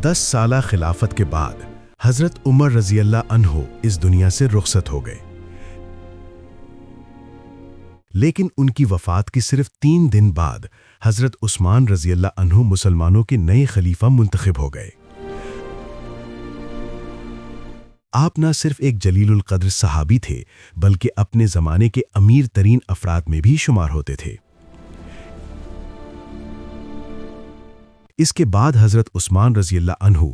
10 سالہ خلافت کے بعد حضرت عمر رضی اللہ عنہ اس دنیا سے رخصت ہو گئے، لیکن ان کی وفات کے صرف 3 دن بعد حضرت عثمان رضی اللہ عنہ مسلمانوں کے نئے خلیفہ منتخب ہو گئے۔ آپ نہ صرف ایک جلیل القدر صحابی تھے بلکہ اپنے زمانے کے امیر ترین افراد میں بھی شمار ہوتے تھے۔ اس کے بعد حضرت عثمان رضی اللہ عنہ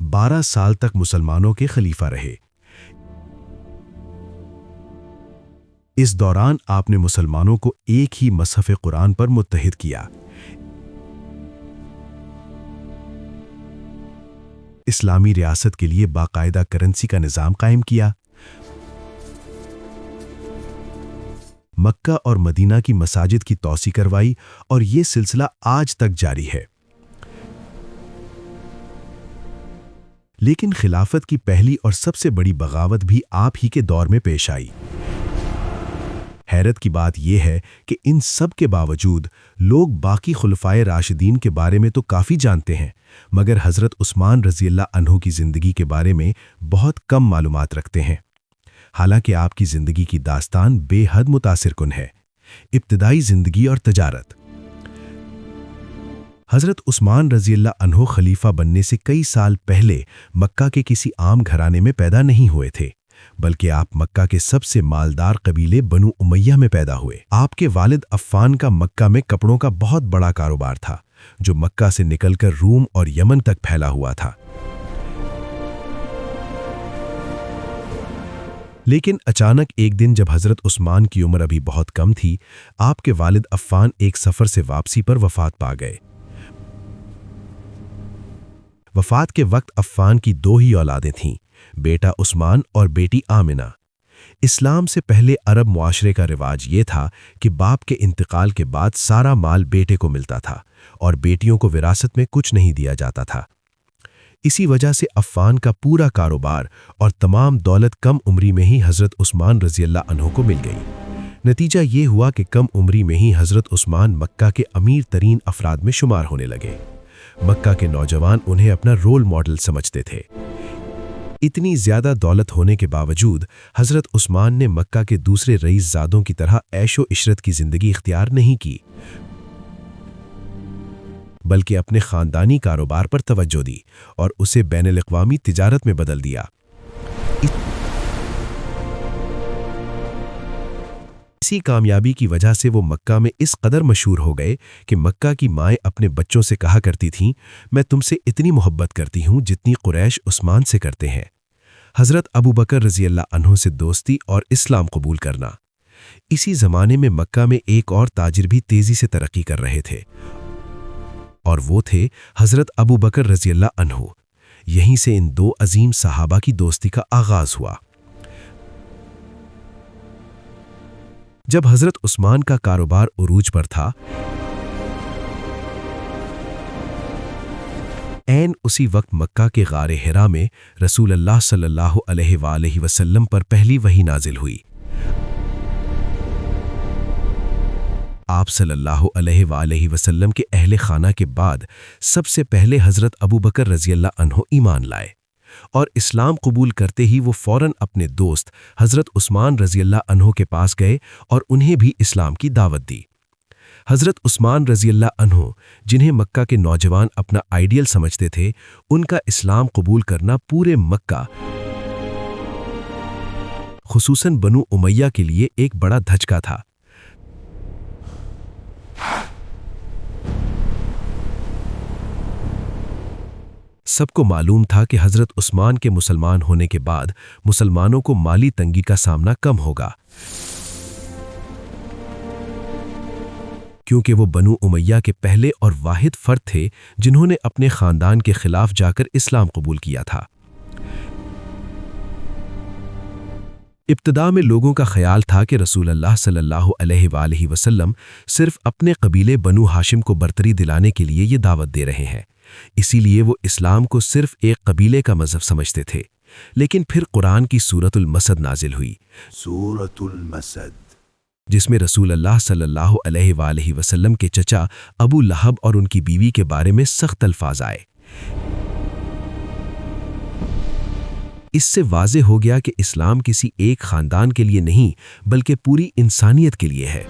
12 سال تک مسلمانوں کے خلیفہ رہے۔ اس دوران آپ نے مسلمانوں کو ایک ہی مصحف قرآن پر متحد کیا، اسلامی ریاست کے لیے باقاعدہ کرنسی کا نظام قائم کیا، مکہ اور مدینہ کی مساجد کی توسیع کروائی، اور یہ سلسلہ آج تک جاری ہے۔ لیکن خلافت کی پہلی اور سب سے بڑی بغاوت بھی آپ ہی کے دور میں پیش آئی۔ حیرت کی بات یہ ہے کہ ان سب کے باوجود لوگ باقی خلفائے راشدین کے بارے میں تو کافی جانتے ہیں، مگر حضرت عثمان رضی اللہ عنہ کی زندگی کے بارے میں بہت کم معلومات رکھتے ہیں، حالانکہ آپ کی زندگی کی داستان بے حد متاثر کن ہے۔ ابتدائی زندگی اور تجارت۔ حضرت عثمان رضی اللہ عنہ خلیفہ بننے سے کئی سال پہلے مکہ کے کسی عام گھرانے میں پیدا نہیں ہوئے تھے، بلکہ آپ مکہ کے سب سے مالدار قبیلے بنو امیہ میں پیدا ہوئے۔ آپ کے والد عفان کا مکہ میں کپڑوں کا بہت بڑا کاروبار تھا، جو مکہ سے نکل کر روم اور یمن تک پھیلا ہوا تھا۔ لیکن اچانک ایک دن جب حضرت عثمان کی عمر ابھی بہت کم تھی، آپ کے والد عفان ایک سفر سے واپسی پر وفات پا گئے۔ وفات کے وقت عفان کی 2 ہی اولادیں تھیں، بیٹا عثمان اور بیٹی آمنہ۔ اسلام سے پہلے عرب معاشرے کا رواج یہ تھا کہ باپ کے انتقال کے بعد سارا مال بیٹے کو ملتا تھا اور بیٹیوں کو وراثت میں کچھ نہیں دیا جاتا تھا۔ اسی وجہ سے عفان کا پورا کاروبار اور تمام دولت کم عمری میں ہی حضرت عثمان رضی اللہ عنہ کو مل گئی۔ نتیجہ یہ ہوا کہ کم عمری میں ہی حضرت عثمان مکہ کے امیر ترین افراد میں شمار ہونے لگے۔ مکہ کے نوجوان انہیں اپنا رول ماڈل سمجھتے تھے۔ اتنی زیادہ دولت ہونے کے باوجود حضرت عثمان نے مکہ کے دوسرے رئیس زادوں کی طرح عیش و عشرت کی زندگی اختیار نہیں کی، بلکہ اپنے خاندانی کاروبار پر توجہ دی اور اسے بین الاقوامی تجارت میں بدل دیا۔ اسی کامیابی کی وجہ سے وہ مکہ میں اس قدر مشہور ہو گئے کہ مکہ کی مائیں اپنے بچوں سے کہا کرتی تھیں، میں تم سے اتنی محبت کرتی ہوں جتنی قریش عثمان سے کرتے ہیں۔ حضرت ابو بکر رضی اللہ عنہ سے دوستی اور اسلام قبول کرنا۔ اسی زمانے میں مکہ میں ایک اور تاجر بھی تیزی سے ترقی کر رہے تھے، اور وہ تھے حضرت ابو بکر رضی اللہ عنہ۔ یہیں سے ان 2 عظیم صحابہ کی دوستی کا آغاز ہوا۔ جب حضرت عثمان کا کاروبار عروج پر تھا، عین اسی وقت مکہ کے غار حرا میں رسول اللہ صلی اللہ علیہ وآلہ وسلم پر پہلی وحی نازل ہوئی۔ آپ صلی اللہ علیہ وآلہ وسلم کے اہل خانہ کے بعد سب سے پہلے حضرت ابو بکر رضی اللہ عنہ ایمان لائے، اور اسلام قبول کرتے ہی وہ فوراً اپنے دوست حضرت عثمان رضی اللہ عنہ کے پاس گئے اور انہیں بھی اسلام کی دعوت دی۔ حضرت عثمان رضی اللہ عنہ، جنہیں مکہ کے نوجوان اپنا آئیڈیل سمجھتے تھے، ان کا اسلام قبول کرنا پورے مکہ خصوصاً بنو امیہ کے لیے ایک بڑا دھچکا تھا۔ سب کو معلوم تھا کہ حضرت عثمان کے مسلمان ہونے کے بعد مسلمانوں کو مالی تنگی کا سامنا کم ہوگا، کیونکہ وہ بنو امیہ کے پہلے اور واحد فرد تھے جنہوں نے اپنے خاندان کے خلاف جا کر اسلام قبول کیا تھا۔ ابتدا میں لوگوں کا خیال تھا کہ رسول اللہ صلی اللہ علیہ وآلہ وسلم صرف اپنے قبیلے بنو ہاشم کو برتری دلانے کے لیے یہ دعوت دے رہے ہیں، اسی لیے وہ اسلام کو صرف ایک قبیلے کا مذہب سمجھتے تھے۔ لیکن پھر قرآن کی سورۃ المسد نازل ہوئی، سورۃ المسد، جس میں رسول اللہ صلی اللہ علیہ وآلہ وسلم کے چچا ابو لہب اور ان کی بیوی کے بارے میں سخت الفاظ آئے۔ اس سے واضح ہو گیا کہ اسلام کسی ایک خاندان کے لیے نہیں بلکہ پوری انسانیت کے لیے ہے۔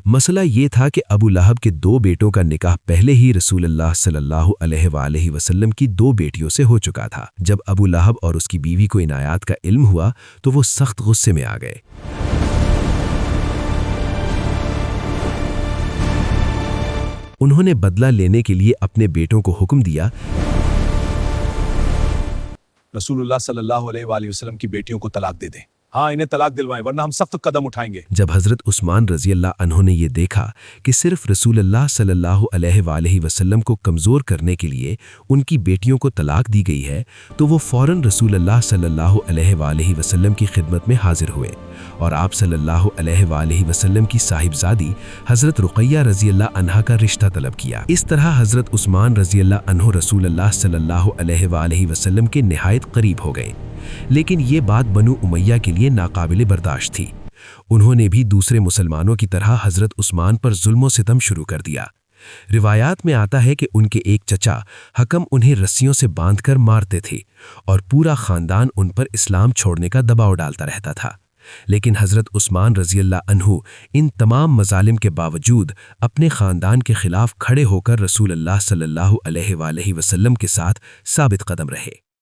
مسئلہ یہ تھا کہ ابو لہب کے 2 بیٹوں کا نکاح پہلے ہی رسول اللہ صلی اللہ علیہ وآلہ وسلم کی 2 بیٹیوں سے ہو چکا تھا۔ جب ابو لہب اور اس کی بیوی کو ان آیات کا علم ہوا تو وہ سخت غصے میں آ گئے۔ انہوں نے بدلہ لینے کے لیے اپنے بیٹوں کو حکم دیا، رسول اللہ صلی اللہ علیہ وآلہ وسلم کی بیٹیوں کو طلاق دے دیں۔ ہاں، انہیں طلاق دلوائیں ورنہ ہم سخت قدم اٹھائیں گے۔ جب حضرت عثمان رضی اللہ عنہ نے یہ دیکھا کہ صرف رسول اللہ صلی اللہ علیہ وآلہ وسلم کو کمزور کرنے کے لیے ان کی بیٹیوں کو طلاق دی گئی ہے تو وہ فوراً رسول اللہ صلی اللہ علیہ وآلہ وسلم کی خدمت میں حاضر ہوئے اور آپ صلی اللہ علیہ وآلہ وسلم کی صاحبزادی حضرت رقیہ رضی اللہ عنہا کا رشتہ طلب کیا۔ اس طرح حضرت عثمان رضی اللہ عنہ رسول اللہ صلی اللہ علیہ وآلہ وسلم کے نہایت قریب ہو گئے، لیکن یہ بات بنو امیہ کے لیے ناقابل برداشت تھی۔ انہوں نے بھی دوسرے مسلمانوں کی طرح حضرت عثمان پر ظلم و ستم شروع کر دیا۔ روایات میں آتا ہے کہ ان کے ایک چچا حکم انہیں رسیوں سے باندھ کر مارتے تھے اور پورا خاندان ان پر اسلام چھوڑنے کا دباؤ ڈالتا رہتا تھا، لیکن حضرت عثمان رضی اللہ عنہ ان تمام مظالم کے باوجود اپنے خاندان کے خلاف کھڑے ہو کر رسول اللہ صلی اللہ علیہ وآلہ وسلم کے ساتھ ثابت قدم رہے۔